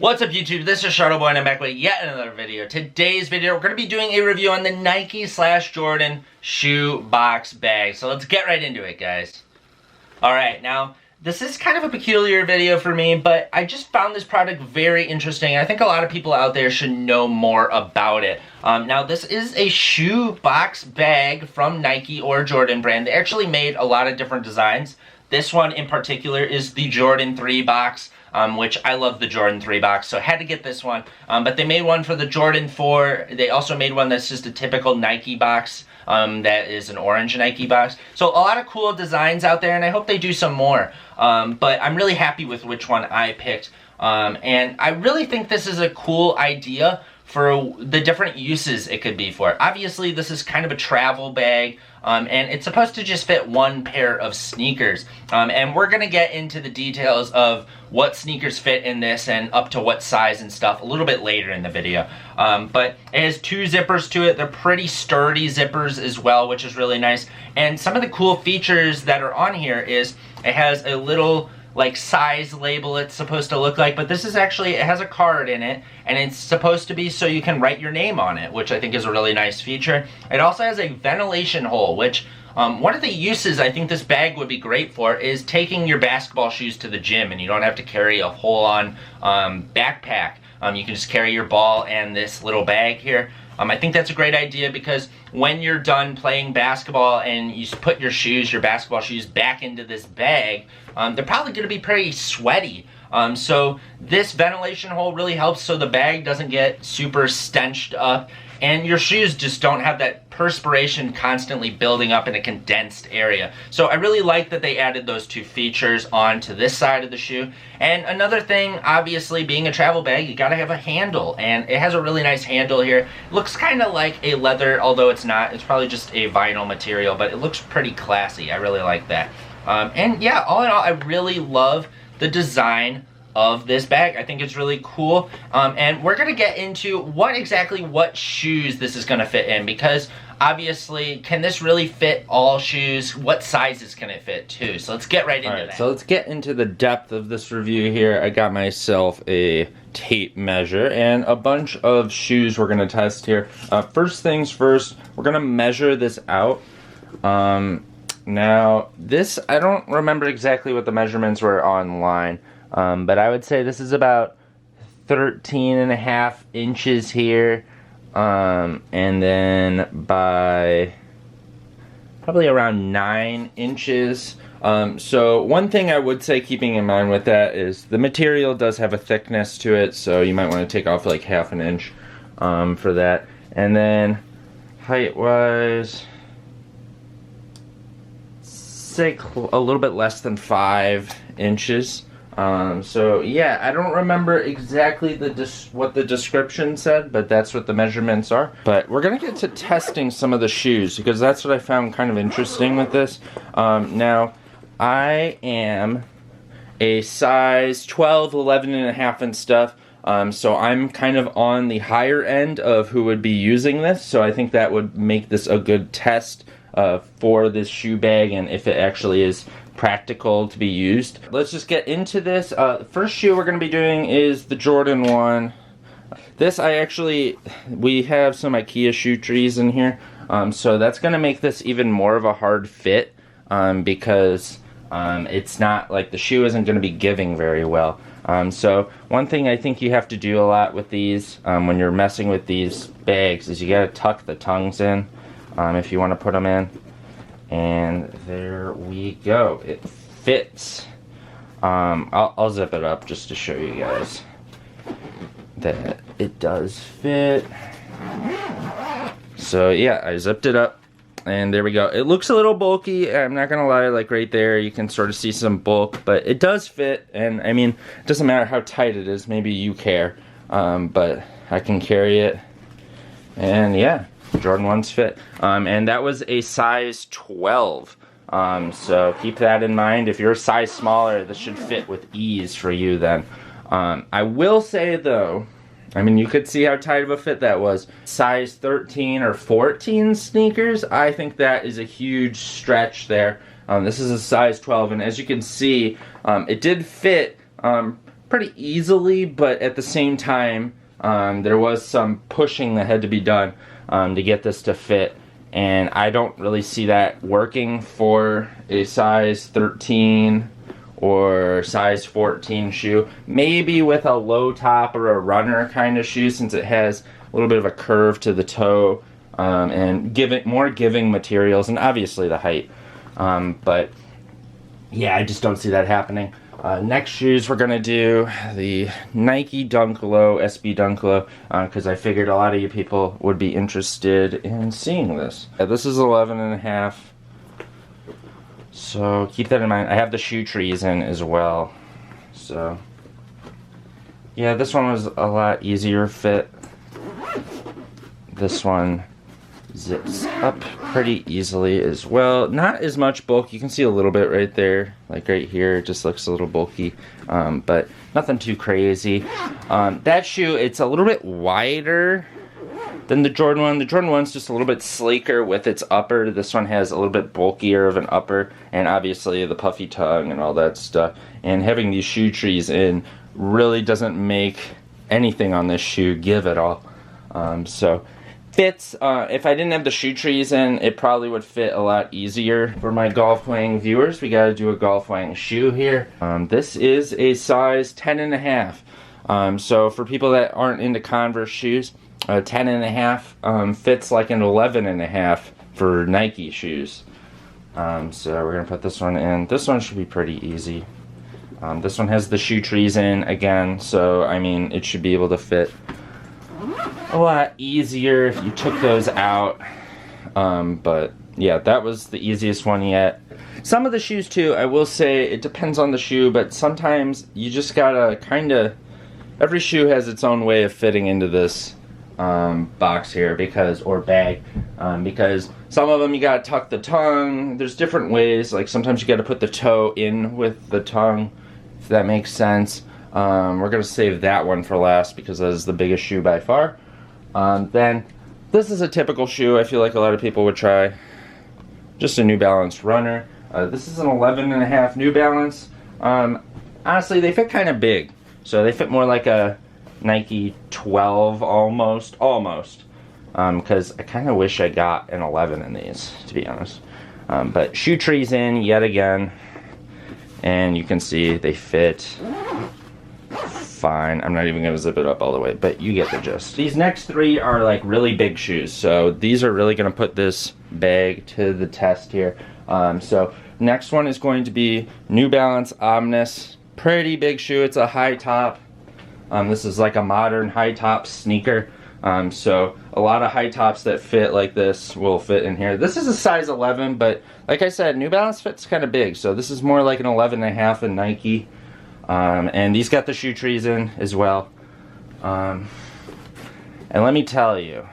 What's up YouTube, this is Shuttle Boy and I'm back with yet another video. Today's video, we're going to be doing a review on the Nike/Jordan shoe box bag. So let's get right into it, guys. Alright, now, this is kind of a peculiar video for me, but I just found this product very interesting. I think a lot of people out there should know more about it. Now, this is a shoe box bag from Nike or Jordan brand. They actually made a lot of different designs. This one in particular is the Jordan 3 box. Which I love the Jordan 3 box, so I had to get this one. But they made one for the Jordan 4. They also made one that's just a typical Nike box. That is an orange Nike box. So a lot of cool designs out there, and I hope they do some more. But I'm really happy with which one I picked. And I really think this is a cool idea for the different uses it could be for. Obviously, this is kind of a travel bag, and it's supposed to just fit one pair of sneakers. And we're gonna get into the details of what sneakers fit in this and up to what size and stuff a little bit later in the video. But it has two zippers to it. They're pretty sturdy zippers as well, which is really nice. And some of the cool features that are on here is it has a little like size label it's supposed to look like, but this is actually, it has a card in it, and it's supposed to be so you can write your name on it, which I think is a really nice feature. It also has a ventilation hole, which one of the uses I think this bag would be great for is taking your basketball shoes to the gym, and you don't have to carry a full-on backpack. You can just carry your ball and this little bag here. I think that's a great idea because when you're done playing basketball and you put your shoes, your basketball shoes, back into this bag, they're probably going to be pretty sweaty. So this ventilation hole really helps so the bag doesn't get super stenched up and your shoes just don't have that perspiration constantly building up in a condensed area. So I really like that they added those two features onto this side of the shoe. And another thing, obviously being a travel bag, you gotta have a handle, and it has a really nice handle here. It looks kind of like a leather, although it's not. It's probably just a vinyl material, but it looks pretty classy. I really like that. And yeah, all in all, I really love the design of this bag. I think it's really cool. And we're gonna get into what shoes this is gonna fit in, because obviously, can this really fit all shoes? What sizes can it fit too? So let's get right into that. So let's get into the depth of this review here. I got myself a tape measure and a bunch of shoes we're gonna test here. First things first, we're gonna measure this out. Now, this, I don't remember exactly what the measurements were online. But I would say this is about 13.5 inches here, and then by probably around 9 inches. So one thing I would say, keeping in mind with that, is the material does have a thickness to it, so you might want to take off like half an inch for that. And then height-wise, say a little bit less than 5 inches. So yeah, I don't remember exactly what the description said, but that's what the measurements are. But we're gonna get to testing some of the shoes, because that's what I found kind of interesting with this. Now, I am a size 12, 11 and a half and stuff, so I'm kind of on the higher end of who would be using this, so I think that would make this a good test for this shoe bag and if it actually is practical to be used. Let's just get into this. First shoe we're going to be doing is the Jordan 1. This we have some IKEA shoe trees in here, so that's going to make this even more of a hard fit, because it's not like the shoe isn't going to be giving very well. So one thing I think you have to do a lot with these when you're messing with these bags is you got to tuck the tongues in if you want to put them in. And there we go. It fits. I'll zip it up just to show you guys that it does fit. So yeah, I zipped it up, and there we go. It looks a little bulky. I'm not gonna lie, like right there, you can sort of see some bulk, but it does fit. And I mean, it doesn't matter how tight it is. Maybe you care, but I can carry it. And yeah. Jordan 1's fit. And that was a size 12. So keep that in mind. If you're a size smaller, this should fit with ease for you then. I will say though, I mean, you could see how tight of a fit that was. Size 13 or 14 sneakers, I think that is a huge stretch there. This is a size 12, and as you can see, it did fit pretty easily, but at the same time, there was some pushing that had to be done to get this to fit. And I don't really see that working for a size 13 or size 14 shoe. Maybe with a low top or a runner kind of shoe, since it has a little bit of a curve to the toe, and more giving materials, and obviously the height. But yeah, I just don't see that happening. Next shoes, we're gonna do the Nike Dunk Low, SB Dunk Low, because I figured a lot of you people would be interested in seeing this. This is 11.5, so keep that in mind. I have the shoe trees in as well, so yeah, this one was a lot easier fit. This one zips up pretty easily as well. Not as much bulk. You can see a little bit right there, like right here. It just looks a little bulky, but nothing too crazy. That shoe, it's a little bit wider than the Jordan 1. The Jordan 1's just a little bit sleeker with its upper. This one has a little bit bulkier of an upper, and obviously the puffy tongue and all that stuff. And having these shoe trees in really doesn't make anything on this shoe give at all. So fits, if I didn't have the shoe trees in, it probably would fit a lot easier. For my golf playing viewers, we gotta do a golf playing shoe here. This is a size 10.5. So for people that aren't into Converse shoes, 10.5 fits like an 11.5 for Nike shoes. So we're gonna put this one in. This one should be pretty easy. This one has the shoe trees in again, so I mean it should be able to fit a lot easier if you took those out. But yeah, that was the easiest one yet. Some of the shoes too, I will say it depends on the shoe, but sometimes you just gotta kinda, every shoe has its own way of fitting into this box here, or bag, because some of them you gotta tuck the tongue. There's different ways, like sometimes you gotta put the toe in with the tongue, if that makes sense. We're gonna save that one for last because that is the biggest shoe by far. Then this is a typical shoe I feel like a lot of people would try. Just a New Balance runner. This is an 11.5 New Balance. Honestly, they fit kind of big, so they fit more like a Nike 12 almost, because I kind of wish I got an 11 in these, to be honest. But shoe trees in yet again, and you can see they fit fine. I'm not even going to zip it up all the way, but you get the gist. These next three are like really big shoes, so these are really going to put this bag to the test here. So next one is going to be New Balance Omnis. Pretty big shoe. It's a high top. This is like a modern high top sneaker. So a lot of high tops that fit like this will fit in here. This is a size 11, but like I said, New Balance fits kind of big, so this is more like an 11.5 in Nike. And these got the shoe trees in as well. And let me tell you,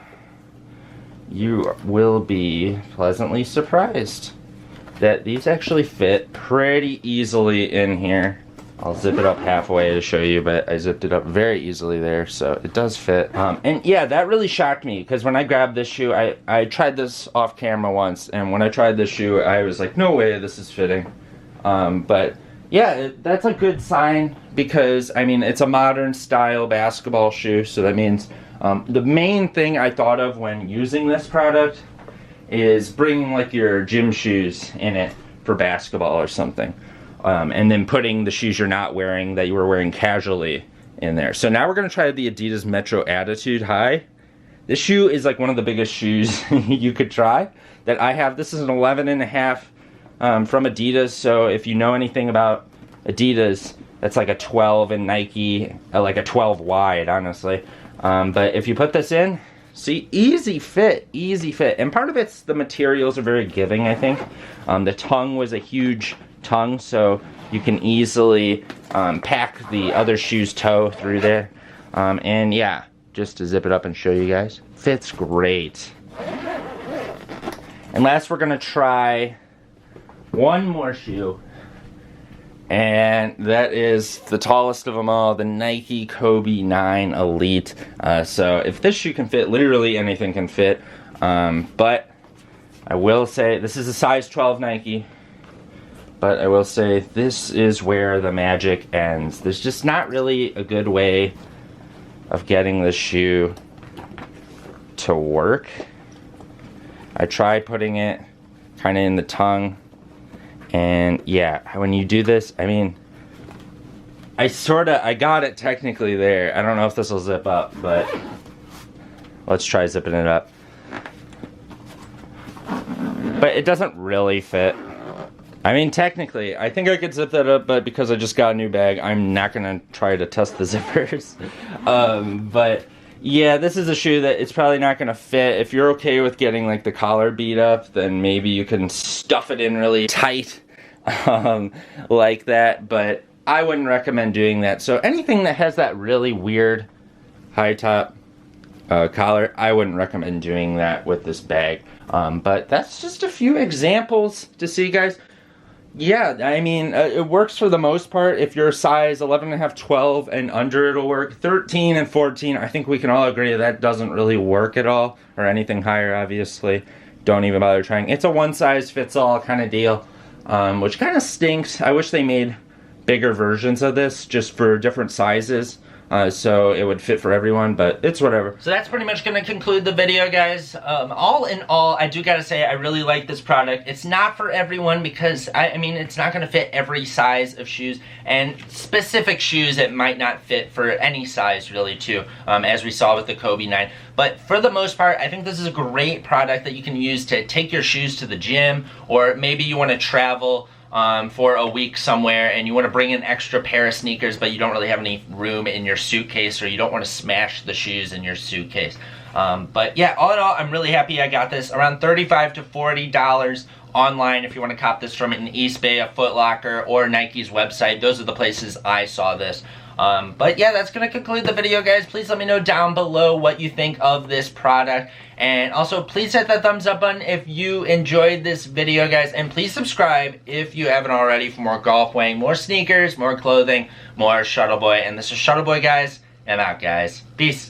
you will be pleasantly surprised that these actually fit pretty easily in here. I'll zip it up halfway to show you, but I zipped it up very easily there, so it does fit. And yeah, that really shocked me, because when I grabbed this shoe, I tried this off camera once, and when I tried this shoe, I was like, no way this is fitting. But yeah, that's a good sign, because I mean, it's a modern style basketball shoe, so that means the main thing I thought of when using this product is bringing like your gym shoes in it for basketball or something. And then putting the shoes you're not wearing, that you were wearing casually, in there. So now we're going to try the Adidas Metro Attitude High. This shoe is like one of the biggest shoes you could try that I have. This is an 11.5 from Adidas, so if you know anything about Adidas, that's like a 12 in Nike, like a 12 wide, honestly. But if you put this in, see, easy fit, and part of it's the materials are very giving, I think. The tongue was a huge tongue, so you can easily pack the other shoe's toe through there. And yeah, just to zip it up and show you guys, fits great. And last, we're gonna try one more shoe, and that is the tallest of them all, the Nike Kobe 9 Elite. So if this shoe can fit, literally anything can fit. But I will say this is a size 12 Nike. But I will say, this is where the magic ends. There's just not really a good way of getting the shoe to work. I tried putting it kind of in the tongue, and yeah, when you do this, I mean, I got it technically there. I don't know if this will zip up, but let's try zipping it up. But it doesn't really fit. I mean, technically, I think I could zip that up, but because I just got a new bag, I'm not gonna try to test the zippers. But yeah, this is a shoe that it's probably not gonna fit. If you're okay with getting like the collar beat up, then maybe you can stuff it in really tight, like that, but I wouldn't recommend doing that. So anything that has that really weird high top collar, I wouldn't recommend doing that with this bag. But that's just a few examples to see, guys. Yeah, I mean, it works for the most part. If you're a size 11.5, 12 and under, it'll work. 13 and 14, I think we can all agree that doesn't really work at all. Or anything higher, obviously. Don't even bother trying. It's a one-size-fits-all kind of deal, which kind of stinks. I wish they made bigger versions of this just for different sizes. So it would fit for everyone, but it's whatever. So that's pretty much going to conclude the video, guys. All in all, I do got to say I really like this product. It's not for everyone because, I mean, it's not going to fit every size of shoes. And specific shoes, it might not fit for any size, really, too, as we saw with the Kobe 9. But for the most part, I think this is a great product that you can use to take your shoes to the gym, or maybe you want to travel for a week somewhere and you want to bring an extra pair of sneakers, but you don't really have any room in your suitcase, or you don't want to smash the shoes in your suitcase. But yeah, all in all, I'm really happy I got this. Around $35 to $40 online if you want to cop this from an Eastbay, a Foot Locker, or Nike's website. Those are the places I saw this. But yeah, that's going to conclude the video, guys. Please let me know down below what you think of this product. And also, please hit that thumbs up button if you enjoyed this video, guys. And please subscribe if you haven't already for more golf weighing, more sneakers, more clothing, more Shuttle Boy. And this is Shuttle Boy, guys. I'm out, guys. Peace.